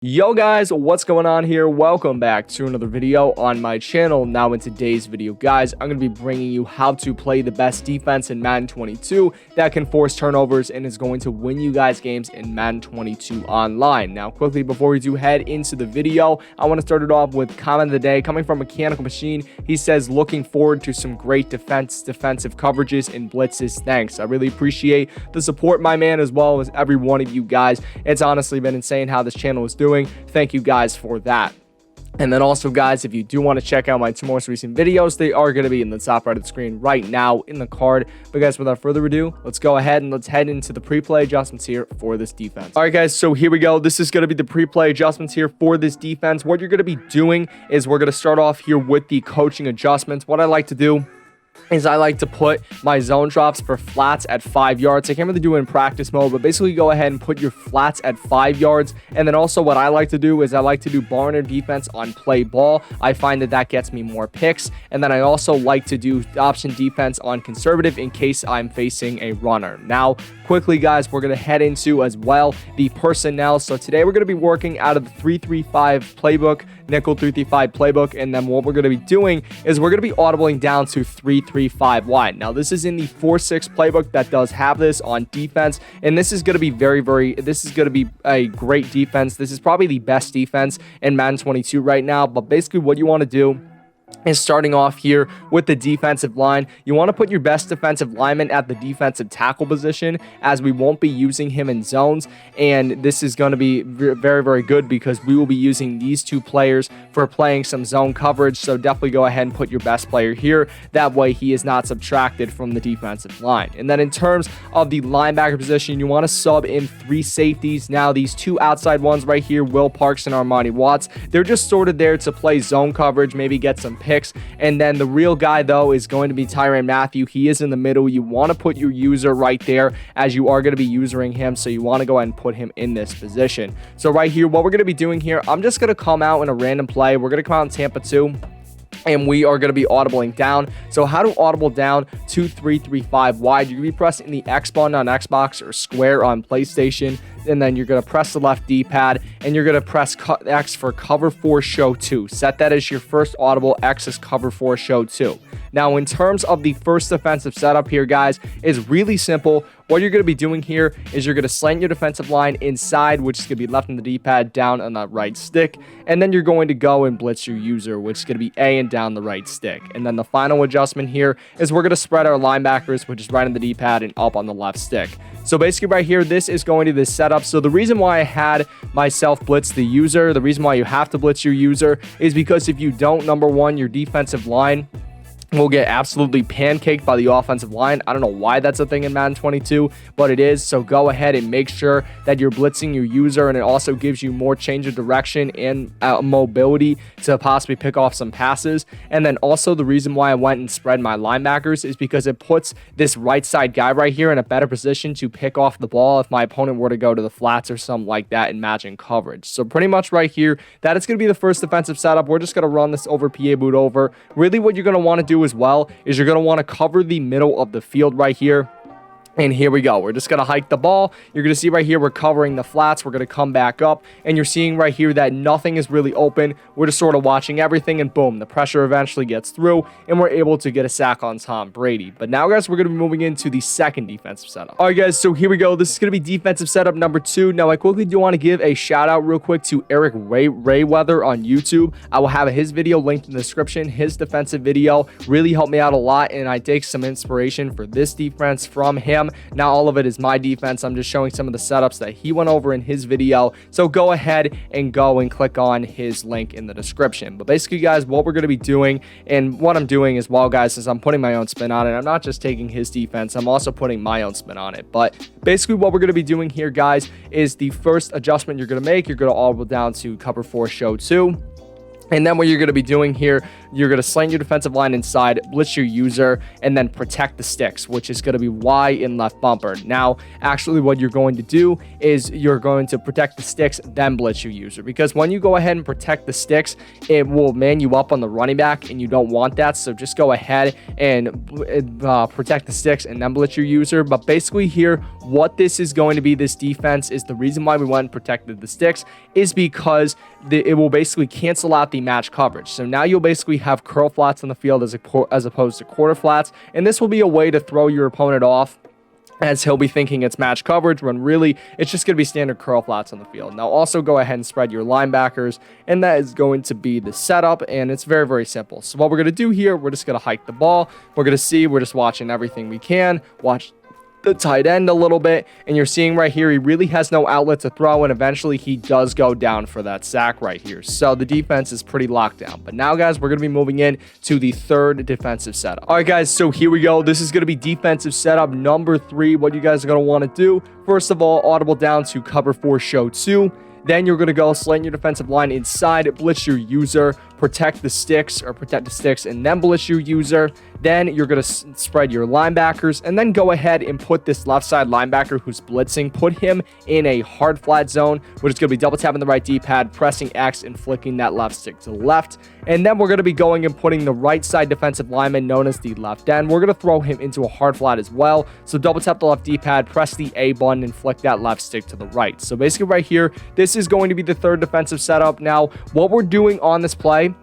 Yo guys, what's going on here? Welcome back to another video on my channel. Now in today's video, guys, I'm going to be bringing you how to play the best defense in Madden 22 that can force turnovers and is going to win you guys games in Madden 22 online. Now quickly, before we do head into the video, I want to start it off with comment of the day coming from Mechanical Machine. He says, looking forward to some great defensive coverages and blitzes. Thanks. I really appreciate the support, my man, as well as every one of you guys. It's honestly been insane how this channel is doing. Thank you guys for that. And then also, guys, if you do want to check out my two most recent videos, they are going to be in the top right of the screen right now in the card. But guys, without further ado, let's go ahead and let's head into the pre-play adjustments here for this defense. All right, guys, so here we go. This is going to be the pre-play adjustments here for this defense. What you're going to be doing is we're going to start off here with the coaching adjustments. What I like to do is I like to put my zone drops for flats at 5 yards. I can't really do it in practice mode, but basically go ahead and put your flats at 5 yards. And then also what I like to do is I like to do ball runner defense on play ball. I find that gets me more picks. And then I also like to do option defense on conservative in case I'm facing a runner. Now, quickly, guys, we're going to head into as well the personnel. So today we're going to be working out of the 3-3-5 playbook, nickel 3-3-5 playbook. And then what we're going to be doing is we're going to be audibling down to 3-3-5 wide. Now, this is in the 4-6 playbook that does have this on defense. And this is going to be this is going to be a great defense. This is probably the best defense in Madden 22 right now. But basically what you want to do is starting off here with the defensive line. You want to put your best defensive lineman at the defensive tackle position, as we won't be using him in zones. And this is going to be very, very good because we will be using these two players for playing some zone coverage. So definitely go ahead and put your best player here. That way he is not subtracted from the defensive line. And then in terms of the linebacker position, you want to sub in 3 safeties. Now, these 2 outside ones right here, Will Parks and Armani Watts, they're just sort of there to play zone coverage, maybe get some picks. And then the real guy, though, is going to be Tyrann Mathieu. He is in the middle. You want to put your user right there, as you are going to be using him. So you want to go ahead and put him in this position. So right here, what we're going to be doing here, I'm just going to come out in a random play. We're going to come out in Tampa 2. And we are going to be audibling down. So how to audible down to 3-3-5 wide? You're going to be pressing the X button on Xbox or square on PlayStation. And then you're going to press the left D-pad. And you're going to press X for cover 4 show 2. Set that as your first audible. X is cover 4 show 2. Now, in terms of the first defensive setup here, guys, is really simple. What you're going to be doing here is you're going to slant your defensive line inside, which is going to be left on the D-pad, down on the right stick. And then you're going to go and blitz your user, which is going to be A and down the right stick. And then the final adjustment here is we're going to spread our linebackers, which is right on the D-pad and up on the left stick. So basically right here, this is going to be the setup. So the reason why I had myself blitz the user, the reason why you have to blitz your user is because if you don't, number one, your defensive line will get absolutely pancaked by the offensive line. I don't know why that's a thing in Madden 22, but it is. So go ahead and make sure that you're blitzing your user, and it also gives you more change of direction and mobility to possibly pick off some passes. And then also the reason why I went and spread my linebackers is because it puts this right side guy right here in a better position to pick off the ball if my opponent were to go to the flats or something like that in matching coverage. So pretty much right here, that is going to be the first defensive setup. We're just going to run this over PA boot over. Really what you're going to want to do as well is you're going to want to cover the middle of the field right here. And here we go. We're just going to hike the ball. You're going to see right here we're covering the flats. We're going to come back up. And you're seeing right here that nothing is really open. We're just sort of watching everything. And boom, the pressure eventually gets through. And we're able to get a sack on Tom Brady. But now, guys, we're going to be moving into the second defensive setup. All right, guys, so here we go. This is going to be defensive setup number 2. Now, I quickly do want to give a shout out real quick to Eric Rayweather on YouTube. I will have his video linked in the description. His defensive video really helped me out a lot. And I take some inspiration for this defense from him. Not all of it is my defense. I'm just showing some of the setups that he went over in his video. So go ahead and go and click on his link in the description. But basically, guys, what we're going to be doing, and what I'm doing as well, guys, is I'm putting my own spin on it. I'm not just taking his defense. I'm also putting my own spin on it. But basically what we're going to be doing here, guys, is the first adjustment you're going to make. You're going to audible down to cover 4 show 2. And then what you're going to be doing here, you're going to slant your defensive line inside, blitz your user, and then protect the sticks, which is going to be Y in left bumper. Now, actually what you're going to do is you're going to protect the sticks, then blitz your user. Because when you go ahead and protect the sticks, it will man you up on the running back, and you don't want that. So just go ahead and protect the sticks and then blitz your user. But basically here, what this is going to be, this defense, is the reason why we went and protected the sticks is because it will basically cancel out the match coverage. So now you'll basically have curl flats on the field as opposed to quarter flats, and this will be a way to throw your opponent off, as he'll be thinking it's match coverage when really it's just going to be standard curl flats on the field. Now also go ahead and spread your linebackers, and that is going to be the setup, and it's very, very simple. So what we're going to do here, we're just going to hike the ball. We're just watching everything we can, watch the tight end a little bit, and you're seeing right here he really has no outlet to throw, and eventually he does go down for that sack right here. So the defense is pretty locked down. But now, guys, we're going to be moving in to the third defensive setup. All right, guys, so here we go. This is going to be defensive setup number 3. What you guys are going to want to do, first of all, audible down to cover 4 show 2. Then you're going to go slant your defensive line inside, blitz your user, protect the sticks, and then blitz your user. Then you're going to spread your linebackers, and then go ahead and put this left side linebacker who's blitzing, put him in a hard flat zone, which is going to be double tapping the right D-pad, pressing X, and flicking that left stick to the left. And then we're going to be going and putting the right side defensive lineman known as the left end. We're going to throw him into a hard flat as well. So double tap the left D-pad, press the A button, and flick that left stick to the right. So basically right here, this is going to be the third defensive setup. Now, what we're doing on this play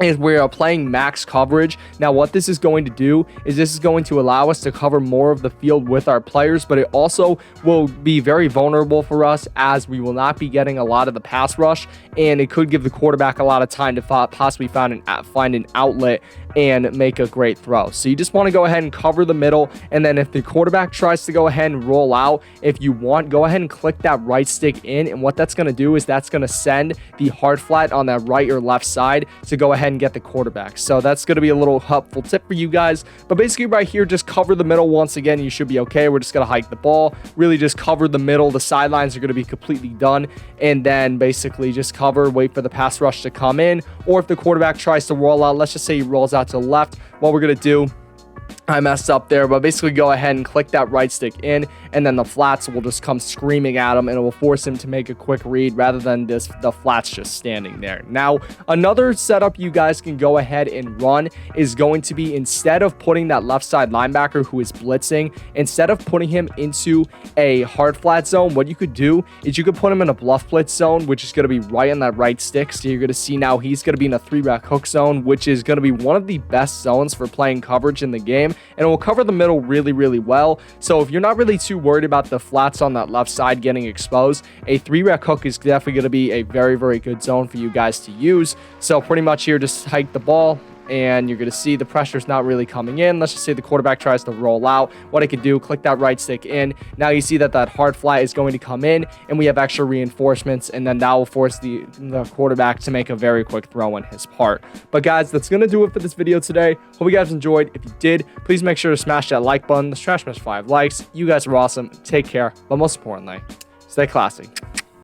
is we are playing max coverage. Now, what this is going to do is this is going to allow us to cover more of the field with our players, but it also will be very vulnerable for us as we will not be getting a lot of the pass rush, and it could give the quarterback a lot of time to possibly find an outlet and make a great throw. So you just want to go ahead and cover the middle, and then if the quarterback tries to go ahead and roll out, if you want, go ahead and click that right stick in, and what that's going to do is that's going to send the hard flat on that right or left side to go ahead and get the quarterback. So that's going to be a little helpful tip for you guys. But basically right here, just cover the middle. Once again, you should be okay. We're just going to hike the ball, really just cover the middle. The sidelines are going to be completely done, and then basically just cover, wait for the pass rush to come in, or if the quarterback tries to roll out, let's just say he rolls out to the left, what we're going to do, I messed up there, but basically go ahead and click that right stick in, and then the flats will just come screaming at him, and it will force him to make a quick read rather than the flats just standing there. Now, another setup you guys can go ahead and run is going to be, instead of putting that left side linebacker who is blitzing, instead of putting him into a hard flat zone, what you could do is you could put him in a bluff blitz zone, which is going to be right on that right stick. So you're going to see now he's going to be in a 3-back hook zone, which is going to be one of the best zones for playing coverage in the game, and it will cover the middle really, really well. So if you're not really too worried about the flats on that left side getting exposed, a 3-rec hook is definitely going to be a very, very good zone for you guys to use. So pretty much here, just hike the ball, and you're going to see the pressure's not really coming in. Let's just say the quarterback tries to roll out. What I could do, click that right stick in. Now you see that hard flat is going to come in, and we have extra reinforcements, and then that will force the quarterback to make a very quick throw on his part. But guys, that's going to do it for this video today. Hope you guys enjoyed. If you did, please make sure to smash that like button. Let's try to smash 5 likes. You guys are awesome. Take care. But most importantly, stay classy.